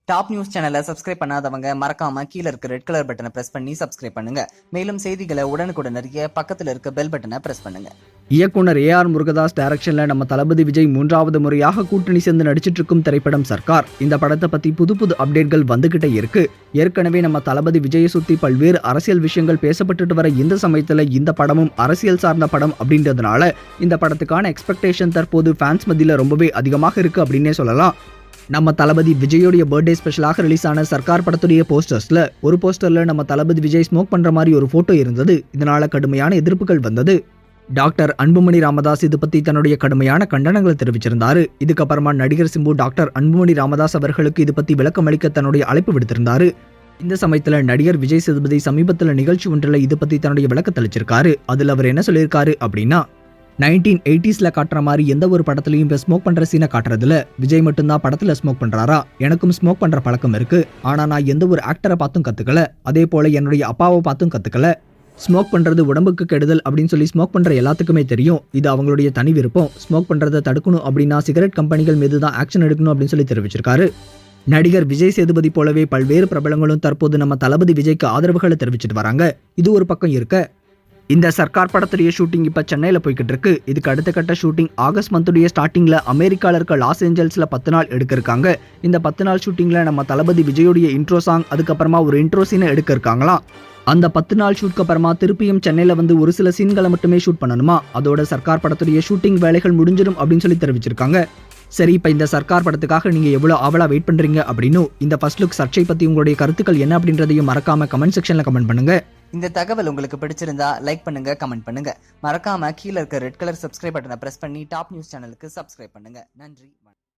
Top news சேனலை subscribe பண்ணாதவங்க மறக்காம கீழ இருக்க ரெட் கலர் பட்டனை பிரஸ் பண்ணி சப்ஸ்கிரைப் பண்ணுங்க. மேலும் செய்திகளை உடனுக்குடன் அறிய பக்கத்துல இருக்க பெல் பட்டனை பிரஸ் பண்ணுங்க. இயக்குனர் AR முருகதாஸ் டைரக்ஷன்ல நம்ம தளபதி விஜய் 3வது முறையாக கூட்டணி சேர்ந்து நடிச்சிட்டு இருக்கும் திரைப்படம் சர்க்கார். இந்த படத்தை பத்தி புது அப்டேட்கள் வந்துகிட்டே இருக்கு. ஏற்கனவே நம்ம தளபதி விஜயை சுத்தி பல்வேறு அரசியல் விஷயங்கள் பேசப்பட்டுட்டு வர இந்த சமயத்துல இந்த படமும் அரசியல் சார்ந்த படம் அப்படின்றதுனால இந்த படத்துக்கான எக்ஸ்பெக்டேஷன் தற்போது ஃபேன்ஸ் மத்தியில ரொம்பவே அதிகமாக இருக்கு அப்படின்னே சொல்லலாம். நம்ம தளபதி விஜயோடைய பர்த்டே ஸ்பெஷலாக ரிலீஸ் ஆன சர்க்கார் படத்துடைய போஸ்டர்ஸ்ல ஒரு போஸ்டர்ல நம்ம தளபதி விஜய் ஸ்மோக் பண்ற மாதிரி ஒரு போட்டோ இருந்தது. இதனால கடுமையான எதிர்ப்புகள் வந்தது. டாக்டர் அன்புமணி ராமதாஸ் இது பத்தி தன்னுடைய கடுமையான கண்டனங்களை தெரிவிச்சிருந்தாரு. இதுக்கப்புறமா நடிகர் சிம்பு டாக்டர் அன்புமணி ராமதாஸ் அவர்களுக்கு இது பத்தி விளக்கம் அளிக்க தன்னுடைய அழைப்பு விடுத்திருந்தாரு. இந்த சமயத்துல நடிகர் விஜய் சேதுபதி சமீபத்தில் நிகழ்ச்சி ஒன்றில் இது பத்தி தன்னுடைய விளக்கத்தை அளிச்சிருக்காரு. அதுல அவர் என்ன சொல்லியிருக்காரு அப்படின்னா, 1980s காட்டுற மாதிரி எந்த ஒரு படத்துலையும் இப்போ ஸ்மோக் பண்ற சீனை காட்டுறதுல விஜய் மட்டும்தான் படத்துல ஸ்மோக் பண்றாரா? எனக்கும் ஸ்மோக் பண்ற பழக்கம் இருக்கு. ஆனா நான் எந்த ஒரு ஆக்டரை பார்த்தும் கத்துக்கல. அதே போல என்னுடைய அப்பாவை பார்த்தும் கத்துக்கல. ஸ்மோக் பண்றது உடம்புக்கு கெடுதல் அப்படின்னு சொல்லி ஸ்மோக் பண்ற எல்லாத்துக்குமே தெரியும். இது அவங்களுடைய தனி விருப்பம். ஸ்மோக் பண்றதை தடுக்கணும் அப்படின்னா சிகரெட் கம்பெனிகள் மீது தான் ஆக்ஷன் எடுக்கணும் அப்படின்னு சொல்லி தெரிவிச்சிருக்காரு. நடிகர் விஜய் சேதுபதி போலவே பல்வேறு பிரபலங்களும் தற்போது நம்ம தளபதி விஜய்க்கு ஆதரவுகளை தெரிவிச்சிட்டு வராங்க. இது ஒரு பக்கம் இருக்க, இந்த சர்க்கார் படத்துடைய ஷூட்டிங் இப்ப சென்னையில போய்கிட்டு இருக்கு. இதுக்கு அடுத்த கட்ட ஷூட்டிங் ஆகஸ்ட் மந்த்துடைய ஸ்டார்டிங்ல அமெரிக்கால இருக்க லாஸ் ஏஞ்சல்ஸ்ல 10 நாள் எடுக்க இருக்காங்க. இந்த 10 நாள் ஷூட்டிங்ல நம்ம தளபதி விஜயோடைய இன்ட்ரோ சாங், அதுக்கப்புறமா ஒரு இன்ட்ரோ சீனை எடுக்க இருக்காங்களாம். அந்த 10 நாள் ஷூட்க்கு அப்புறமா திருப்பியும் சென்னையில வந்து ஒரு சில சீன்களை மட்டுமே ஷூட் பண்ணணுமா? அதோட சர்க்கார் படத்துடைய ஷூட்டிங் வேலைகள் முடிஞ்சிடும் அப்படின்னு சொல்லி தெரிவிச்சிருக்காங்க. சரி, இப்ப இந்த சர்க்கார் படத்துக்காக நீங்க எவ்வளவு ஆவலா வெயிட் பண்றீங்க அப்படின்னு இந்த ஃபர்ஸ்ட் லுக் சர்ச்சை பத்தி உங்களுடைய கருத்துக்கள் என்ன அப்படின்றதையும் மறக்காம கமெண்ட் செக்ஷன்ல கமெண்ட் பண்ணுங்க. இந்த தகவல் உங்களுக்கு பிடிச்சிருந்தா லைக் பண்ணுங்க, கமெண்ட் பண்ணுங்க. மறக்காம கீழ இருக்க ரெட் கலர் சப்ஸ்கிரைப் பட்டனை பிரஸ் பண்ணி டாப் நியூஸ் சேனலுக்கு சப்ஸ்கிரைப் பண்ணுங்க. நன்றி.